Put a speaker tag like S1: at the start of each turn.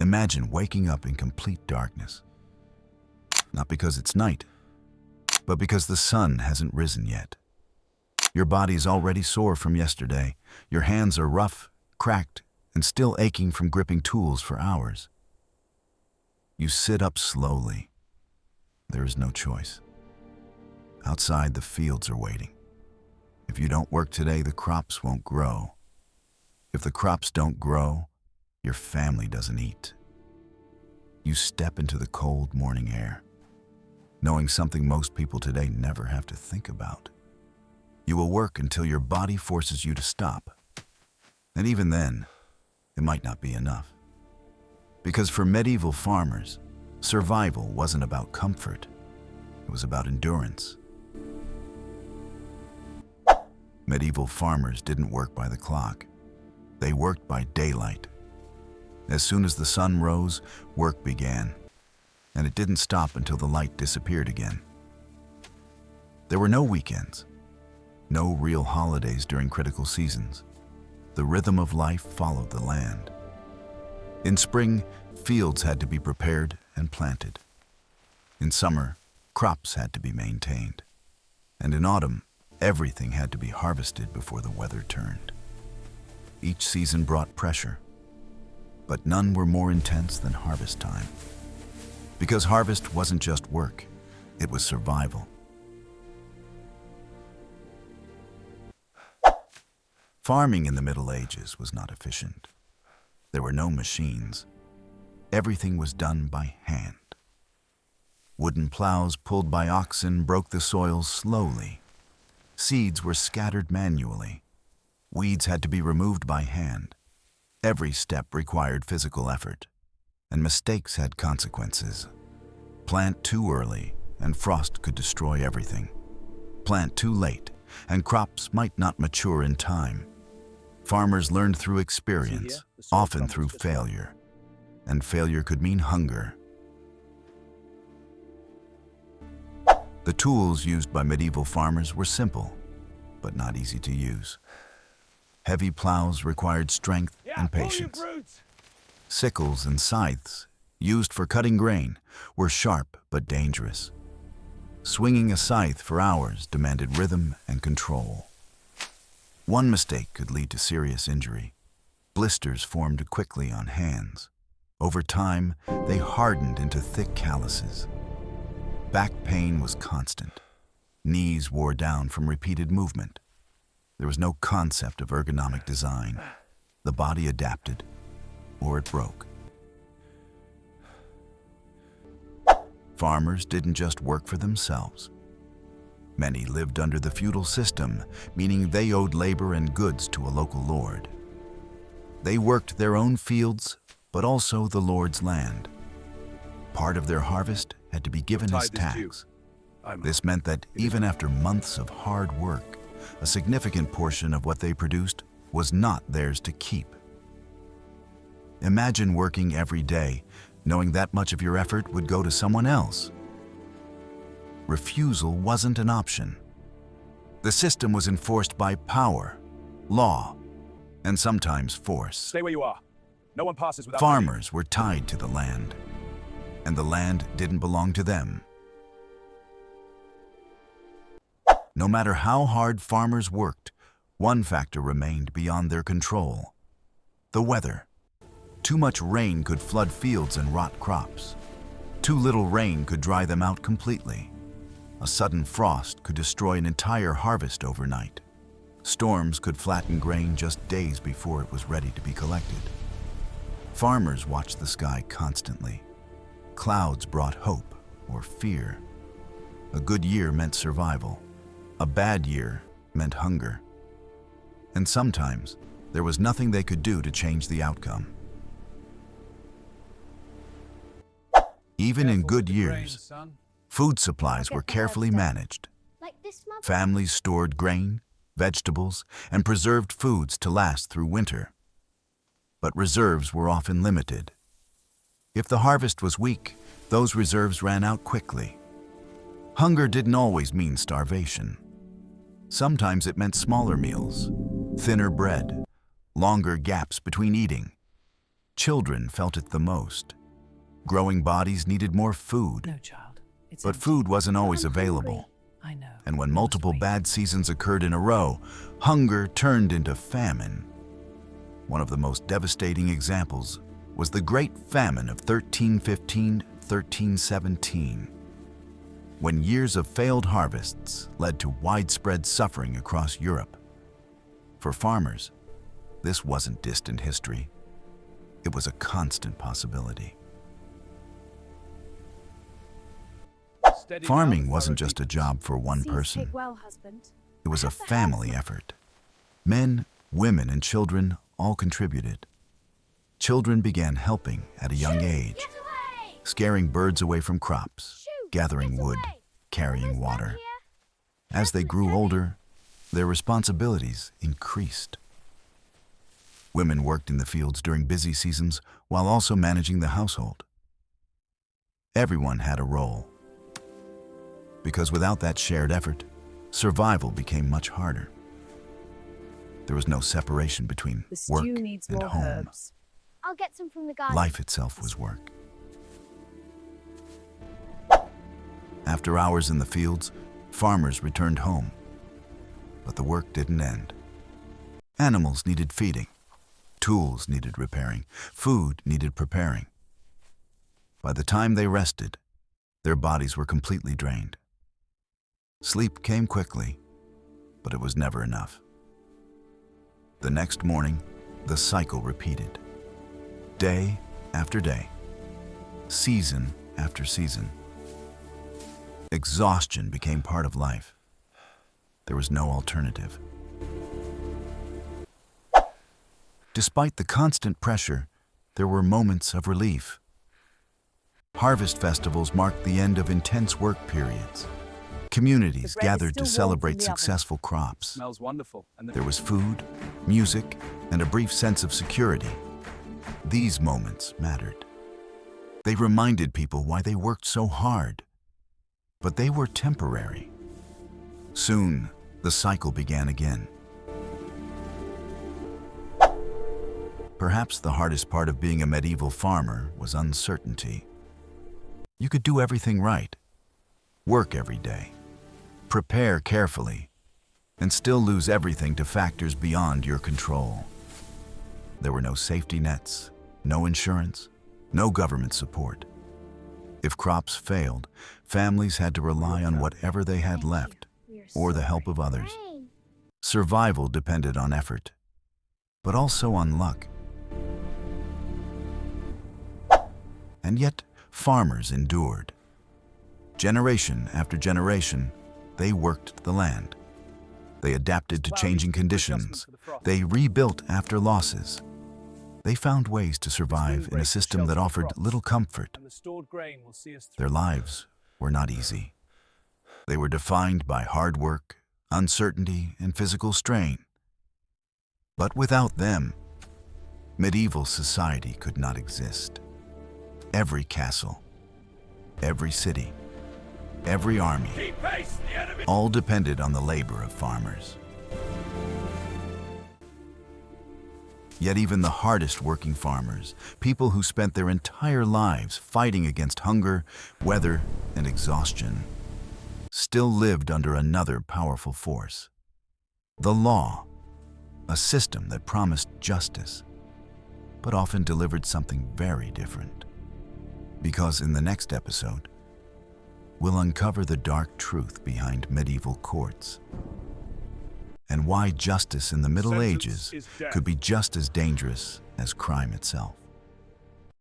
S1: Imagine waking up in complete darkness. Not because it's night, but because the sun hasn't risen yet. Your body's already sore from yesterday. Your hands are rough, cracked, and still aching from gripping tools for hours. You sit up slowly. There is no choice. Outside, the fields are waiting. If you don't work today, the crops won't grow. If the crops don't grow, your family doesn't eat. You step into the cold morning air, knowing something most people today never have to think about. You will work until your body forces you to stop. And even then, it might not be enough. Because for medieval farmers, survival wasn't about comfort. It was about endurance. Medieval farmers didn't work by the clock. They worked by daylight. As soon as the sun rose, work began, and it didn't stop until the light disappeared again. There were no weekends, no real holidays during critical seasons. The rhythm of life followed the land. In spring, fields had to be prepared and planted. In summer, crops had to be maintained. And in autumn, everything had to be harvested before the weather turned. Each season brought pressure, but none were more intense than harvest time. Because harvest wasn't just work, it was survival. Farming in the Middle Ages was not efficient. There were no machines. Everything was done by hand. Wooden plows pulled by oxen broke the soil slowly. Seeds were scattered manually. Weeds had to be removed by hand. Every step required physical effort, and mistakes had consequences. Plant too early, and frost could destroy everything. Plant too late, and crops might not mature in time. Farmers learned through experience, often through failure, and failure could mean hunger. The tools used by medieval farmers were simple, but not easy to use. Heavy plows required strength and patience. Sickles and scythes, used for cutting grain, were sharp but dangerous. Swinging a scythe for hours demanded rhythm and control. One mistake could lead to serious injury. Blisters formed quickly on hands. Over time, they hardened into thick calluses. Back pain was constant. Knees wore down from repeated movement. There was no concept of ergonomic design. The body adapted, or it broke. Farmers didn't just work for themselves. Many lived under the feudal system, meaning they owed labor and goods to a local lord. They worked their own fields, but also the lord's land. Part of their harvest had to be given as tax. This meant that even after months of hard work, a significant portion of what they produced was not theirs to keep. Imagine working every day, knowing that much of your effort would go to someone else. Refusal wasn't an option. The system was enforced by power, law, and sometimes force.
S2: Stay where you are. No one passes without
S1: Farmers were tied to the land, and the land didn't belong to them. No matter how hard farmers worked, one factor remained beyond their control: the weather. Too much rain could flood fields and rot crops. Too little rain could dry them out completely. A sudden frost could destroy an entire harvest overnight. Storms could flatten grain just days before it was ready to be collected. Farmers watched the sky constantly. Clouds brought hope or fear. A good year meant survival. A bad year meant hunger. And sometimes, there was nothing they could do to change the outcome. Even in good years, food supplies were carefully managed. Families stored grain, vegetables, and preserved foods to last through winter. But reserves were often limited. If the harvest was weak, those reserves ran out quickly. Hunger didn't always mean starvation. Sometimes it meant smaller meals, thinner bread, longer gaps between eating. Children felt it the most. Growing bodies needed more food,
S3: No, child. It's
S1: but
S3: empty.
S1: food wasn't always
S4: I'm hungry.
S1: available.
S3: I know.
S1: And when
S3: You must
S1: multiple
S3: wait.
S1: bad seasons occurred in a row, hunger turned into famine. One of the most devastating examples was the Great Famine of 1315-1317, when years of failed harvests led to widespread suffering across Europe. For farmers, this wasn't distant history. It was a constant possibility.
S2: Steady
S1: Farming
S2: now,
S1: wasn't
S2: I
S1: just a
S2: repeat.
S1: job for one
S4: Seas
S1: person.
S4: take well, husband.
S1: It was a
S4: Have the
S1: family
S4: herds.
S1: effort. Men, women, and children all contributed. Children began helping at a young age,
S4: Get away!
S1: scaring birds away from crops,
S4: Shoo,
S1: gathering
S4: get
S1: wood,
S4: away!
S1: carrying
S4: Almost done
S1: water.
S4: here.
S1: As they grew older, their responsibilities increased. Women worked in the fields during busy seasons while also managing the household. Everyone had a role, because without that shared effort, survival became much harder. There was no separation between
S3: The
S1: work
S3: stew needs
S1: and
S3: more
S1: home.
S3: herbs.
S4: I'll get some from the garden.
S1: Life itself was work. After hours in the fields, farmers returned home. But the work didn't end. Animals needed feeding. Tools needed repairing. Food needed preparing. By the time they rested, their bodies were completely drained. Sleep came quickly, but it was never enough. The next morning, the cycle repeated. Day after day, season after season. Exhaustion became part of life. There was no alternative. Despite the constant pressure, there were moments of relief. Harvest festivals marked the end of intense work periods. Communities
S3: The bread is
S1: gathered to
S3: still warm from
S1: celebrate
S3: the oven.
S1: successful crops.
S2: Smells wonderful. And
S1: There was food, music, and a brief sense of security. These moments mattered. They reminded people why they worked so hard. But they were temporary. Soon, the cycle began again. Perhaps the hardest part of being a medieval farmer was uncertainty. You could do everything right, work every day, prepare carefully, and still lose everything to factors beyond your control. There were no safety nets, no insurance, no government support. If crops failed, families had to rely on whatever they had left
S4: We are
S1: or the
S4: so
S1: help of
S4: ready.
S1: others.
S4: Rain.
S1: Survival depended on effort, but also on luck. And yet, farmers endured. Generation after generation, they worked the land. They adapted to changing conditions. They rebuilt after losses. They found ways to survive in a system that offered little comfort.
S2: And the stored grain will see us through.
S1: Their lives were not easy. They were defined by hard work, uncertainty, and physical strain. But without them, medieval society could not exist. Every castle, every city, every army,
S2: Keep pace, the enemy!
S1: all depended on the labor of farmers. Yet even the hardest working farmers, people who spent their entire lives fighting against hunger, weather, and exhaustion, still lived under another powerful force. The law, a system that promised justice, but often delivered something very different. Because in the next episode, we'll uncover the dark truth behind medieval courts and why justice in the Middle
S2: Sentence
S1: Ages
S2: is death.
S1: could be just as dangerous as crime itself.